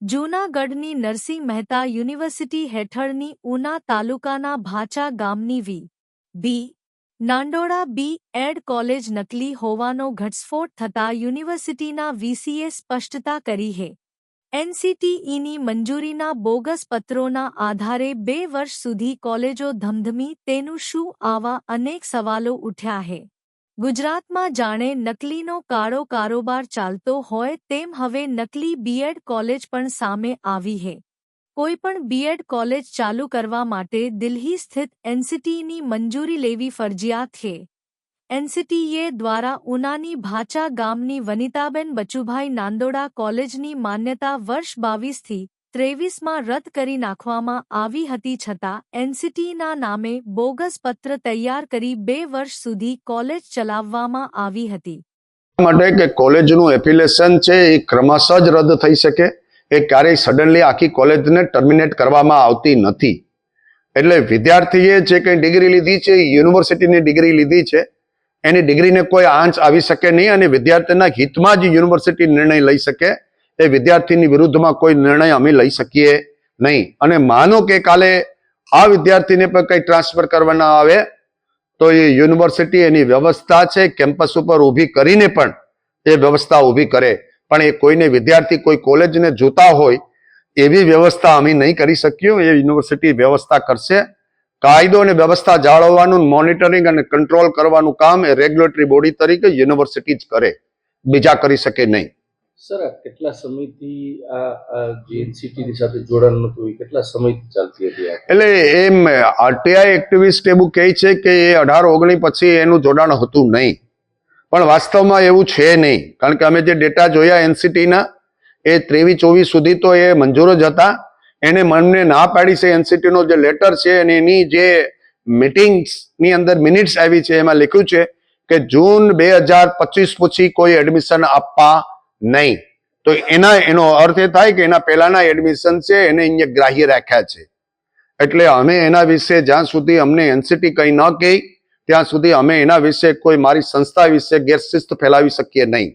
જૂનાગઢની નરસિંહ મહેતા યુનિવર્સિટી હેઠળની ઉના તાલુકાના ભાચા ગામની બી. નાંદોડા બી.એડ કોલેજ નકલી હોવાનો ઘટસ્ફોટ થતા યુનિવર્સિટીના વીસીએ સ્પષ્ટતા કરી છે. એનસીટીઈની મંજૂરીના બોગસ પત્રોના આધારે 2 વર્ષ સુધી કોલેજો ધમધમી તેનું શું? આવા અનેક સવાલો ઉઠ્યા છે. ગુજરાતમાં જાણે નકલીનો કાળો કારોબાર ચાલતો હોય તેમ હવે નકલી બીએડ કોલેજ પણ સામે આવી છે. કોઈપણ બીએડ કોલેજ ચાલુ કરવા માટે દિલ્હી સ્થિત એનસીટીઈની મંજૂરી લેવી ફરજિયાત છે. એનસીટીઈએ દ્વારા ઉનાની ભાચા ગામની વનિતાબેન બચુભાઈ નાંદોડા કોલેજની માન્યતા વર્ષ 22થી 23માં રદ કરી નાખવામાં આવી હતી, છતાં એનસીટીઈના નામે બોગસ પત્ર તૈયાર કરી 2 વર્ષ સુધી કોલેજ ચલાવવામાં આવી હતી. માટે કે કોલેજનું એફિલિએશન છે એ ક્રમશઃ જ રદ થઈ શકે, એ ક્યારેય સડનલી આખી કોલેજને ટર્મિનેટ કરવામાં આવતી નથી. એટલે વિદ્યાર્થીએ જે કંઈ ડિગ્રી લીધી છે, યુનિવર્સિટીની ડિગ્રી લીધી છે, એની ડિગ્રીને કોઈ આંચ આવી શકે નહીં અને વિદ્યાર્થીના હિતમાં જ યુનિવર્સિટી નિર્ણય લઈ શકે. એ વિદ્યાર્થીની વિરુદ્ધમાં કોઈ નિર્ણય અમે લઈ શકીએ નહીં. અને માનો કે કાલે આ વિદ્યાર્થીને પણ કંઈ ટ્રાન્સફર કરવાના આવે તો એ યુનિવર્સિટી એની વ્યવસ્થા છે કેમ્પસ ઉપર ઊભી કરીને પણ એ વ્યવસ્થા ઊભી કરે. પણ એ કોઈને વિદ્યાર્થી કોઈ કોલેજને જોતા હોય એવી વ્યવસ્થા અમે નહીં કરી શક્યું. એ યુનિવર્સિટી વ્યવસ્થા કરશે. કાયદો અને વ્યવસ્થા જાળવવાનું, મોનિટરિંગ અને કંટ્રોલ કરવાનું કામ એ રેગ્યુલેટરી બોડી તરીકે યુનિવર્સિટી જ કરે, બીજા કરી શકે નહીં. સર, કેટલા સમયથી આ જે એનસીટીની સાથે જોડાણ નતું, કેટલા સમયથી ચાલતી હતી? એટલે એમ આરટીઆઈ એક્ટિવિસ્ટ એવું કહે છે કે એ 18-19 પછી એનું જોડાણ હતું નહીં, પણ વાસ્તવમાં એવું છે નહીં. કારણ કે અમે જે ડેટા જોયા એનસીટીના એ 23-24 સુધી તો એ મંજૂર જ હતા. એને મને ના પાડી છે. એનસીટીનો જે લેટર છે અને એની જે મીટિંગ્સની અંદર મિનિટ્સ આવી છે એમાં લખ્યું છે કે જૂન 2025 પછી કોઈ એડમિશન આપવા નહીં. તો એનો અર્થ એ થાય કે એના પહેલાના એડમિશન છે એને અહીંયા ગ્રાહ્ય રાખ્યા છે. એટલે અમે એના વિશે જ્યાં સુધી અમને એનસીટી કંઈ ન કહે ત્યાં સુધી અમે એના વિશે કોઈ મારી સંસ્થા વિશે ગેરશિસ્ત ફેલાવી શકીએ નહીં.